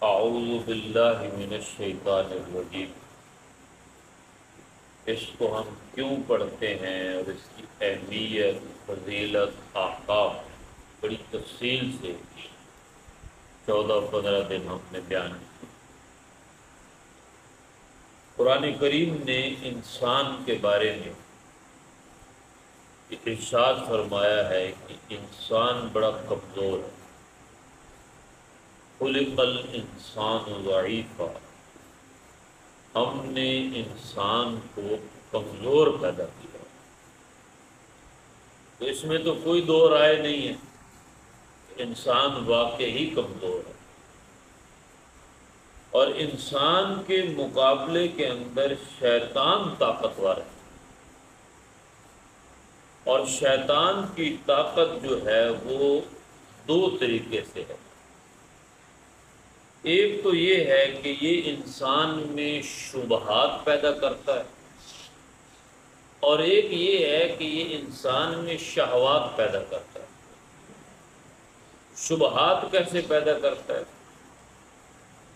اعوذ باللہ من الشیطان الرجیم۔ اس کو ہم کیوں پڑھتے ہیں اور اس کی اہمیت، فضیلت، احکام بڑی تفصیل سے 14-15 دن ہم نے بیان کیا۔ قرآن کریم نے انسان کے بارے میں ارشاد فرمایا ہے کہ انسان بڑا کمزور ہے۔ خلق الانسان ضعیفا، ہم نے انسان کو کمزور پیدا کیا۔ تو اس میں تو کوئی دو رائے نہیں ہے، انسان واقعی کمزور ہے، اور انسان کے مقابلے کے اندر شیطان طاقتور ہے، اور شیطان کی طاقت جو ہے وہ دو طریقے سے ہے۔ ایک تو یہ ہے کہ یہ انسان میں شبہات پیدا کرتا ہے، اور ایک یہ ہے کہ یہ انسان میں شہوات پیدا کرتا ہے۔ شبہات کیسے پیدا کرتا ہے؟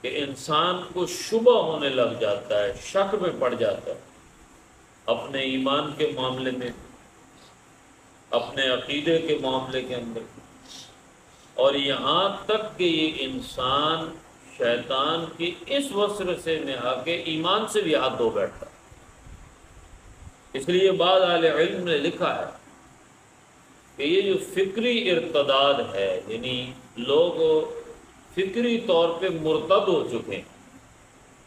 کہ انسان کو شبہ ہونے لگ جاتا ہے، شک میں پڑ جاتا ہے اپنے ایمان کے معاملے میں، اپنے عقیدے کے معاملے کے اندر، اور یہاں تک کہ یہ انسان شیطان کی اس وسوسے میں آ کے ایمان سے بھی ہاتھ دھو بیٹھتا ہے۔ اس لیے بعض اہل علم نے لکھا ہے کہ یہ جو فکری ارتداد ہے، یعنی لوگ فکری طور پہ مرتد ہو چکے ہیں،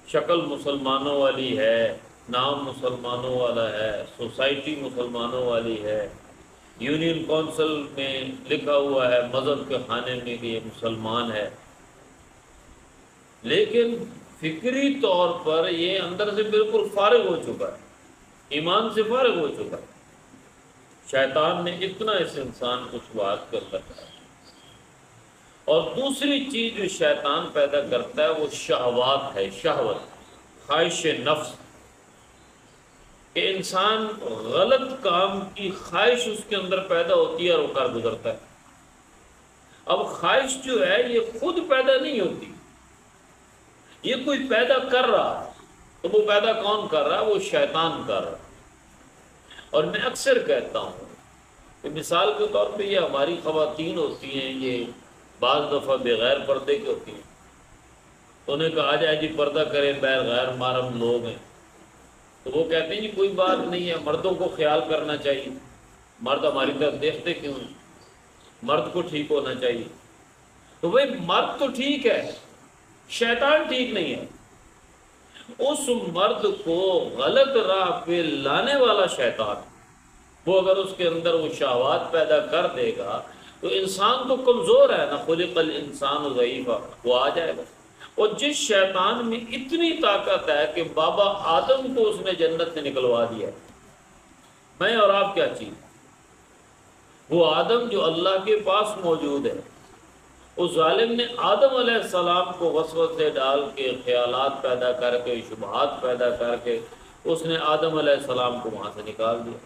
شکل مسلمانوں والی ہے، نام مسلمانوں والا ہے، سوسائٹی مسلمانوں والی ہے، یونین کونسل میں لکھا ہوا ہے مذہب کے خانے میں کہ یہ مسلمان ہے، لیکن فکری طور پر یہ اندر سے بالکل فارغ ہو چکا ہے، ایمان سے فارغ ہو چکا ہے۔ شیطان نے اتنا اس انسان کو شبہات کر رکھا ہے۔ اور دوسری چیز جو شیطان پیدا کرتا ہے وہ شہوات ہے، شہوت، خواہش نفس، کہ انسان غلط کام کی خواہش اس کے اندر پیدا ہوتی ہے اور وہ کر گزرتا ہے۔ اب خواہش جو ہے یہ خود پیدا نہیں ہوتی، یہ کوئی پیدا کر رہا ہے، تو وہ پیدا کون کر رہا ہے؟ وہ شیطان کر رہا ہے۔ اور میں اکثر کہتا ہوں کہ مثال کے طور پہ یہ ہماری خواتین ہوتی ہیں، یہ بعض دفعہ بغیر پردے کی ہوتی ہیں، تو انہیں کہا جائے جی پردہ کریں، غیر محرم لوگ ہیں، تو وہ کہتے ہیں جی کوئی بات نہیں ہے، مردوں کو خیال کرنا چاہیے، مرد ہماری طرف دیکھتے کیوں ہیں، مرد کو ٹھیک ہونا چاہیے۔ تو بھائی مرد تو ٹھیک ہے، شیطان ٹھیک نہیں ہے۔ اس مرد کو غلط راہ پہ لانے والا شیطان، وہ اگر اس کے اندر وہ شہوات پیدا کر دے گا تو انسان تو کمزور ہے نا، خلق الانسان ضعیفا، وہ آ جائے گا۔ اور جس شیطان میں اتنی طاقت ہے کہ بابا آدم کو اس نے جنت سے نکلوا دیا، میں اور آپ کیا چیز؟ وہ آدم جو اللہ کے پاس موجود ہے، اس ظالم نے آدم علیہ السلام کو وسوسے ڈال کے، خیالات پیدا کر کے، شبہات پیدا کر کے، اس نے آدم علیہ السلام کو وہاں سے نکال دیا۔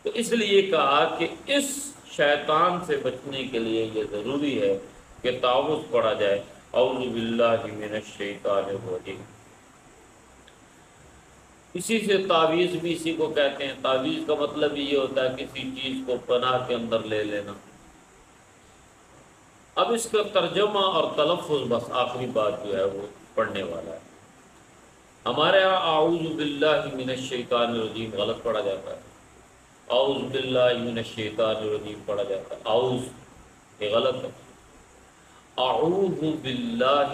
تو اس لیے کہا کہ اس شیطان سے بچنے کے لیے یہ ضروری ہے کہ تعوذ پڑھا جائے، اعوذ باللہ من الشیطان الرجیم۔ اسی سے تعویذ بھی اسی کو کہتے ہیں۔ تعویذ کا مطلب یہ ہوتا ہے کسی چیز کو پناہ کے اندر لے لینا۔ اب اس کا ترجمہ اور تلفظ بس آخری بات جو ہے وہ پڑھنے والا ہے۔ ہمارے ہاں اعوذ باللہ من الشیطان الرجیم غلط پڑھا جاتا ہے، اعوذ باللہ من الشیطان الرجیم پڑھا جاتا ہے، اعوذ یہ غلط ہے، اعوذ باللہ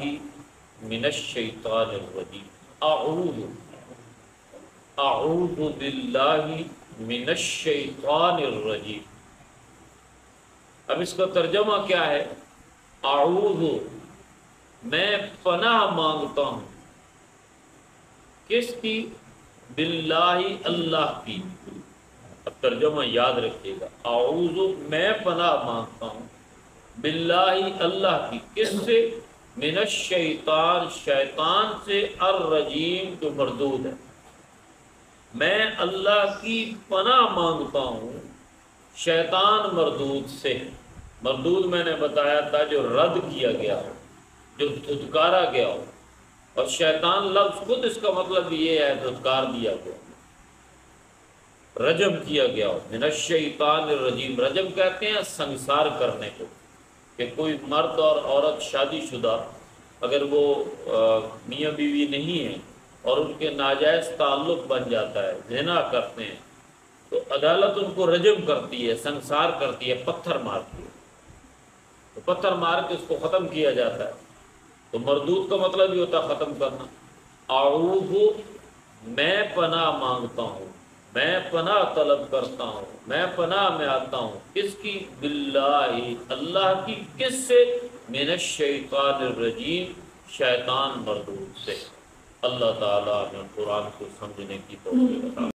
من الشیطان الرجیم، اعوذ باللہ من الشیطان الرجیم۔ اب اس کا ترجمہ کیا ہے؟ اعوذ، میں پناہ مانگتا ہوں، کس کی؟ باللہ، اللہ کی۔ اب ترجمہ یاد رکھیے گا، اعوذ میں پناہ مانگتا ہوں، باللہ اللہ کی، کس سے؟ من الشیطان، شیطان سے، الرجیم جو مردود ہے۔ میں اللہ کی پناہ مانگتا ہوں شیطان مردود سے۔ مردود میں نے بتایا تھا جو رد کیا گیا ہو، جو دھتکارا گیا ہو، اور شیطان لفظ خود اس کا مطلب یہ ہے دھتکار دیا گیا، رجم کیا گیا ہو۔ من الشیطان الرجیم، رجم کہتے ہیں سنگسار کرنے کو، کہ کوئی مرد اور عورت شادی شدہ اگر وہ میاں بیوی نہیں ہیں اور ان کے ناجائز تعلق بن جاتا ہے، زنا کرتے ہیں، تو عدالت ان کو رجم کرتی ہے، سنگسار کرتی ہے، پتھر مارتی ہے، تو پتھر مار کے اس کو ختم کیا جاتا ہے۔ تو مردود کا مطلب یہ ہوتا ہے ختم کرنا۔ اعوذ، میں پناہ مانگتا ہوں، میں پناہ طلب کرتا ہوں، میں پناہ میں آتا ہوں، کس کی؟ باللہ، اللہ کی، کس سے؟ من الشیطان الرجیم، شیطان مردود سے۔ اللہ تعالیٰ ہمیں قرآن کو سمجھنے کی توفیق عطا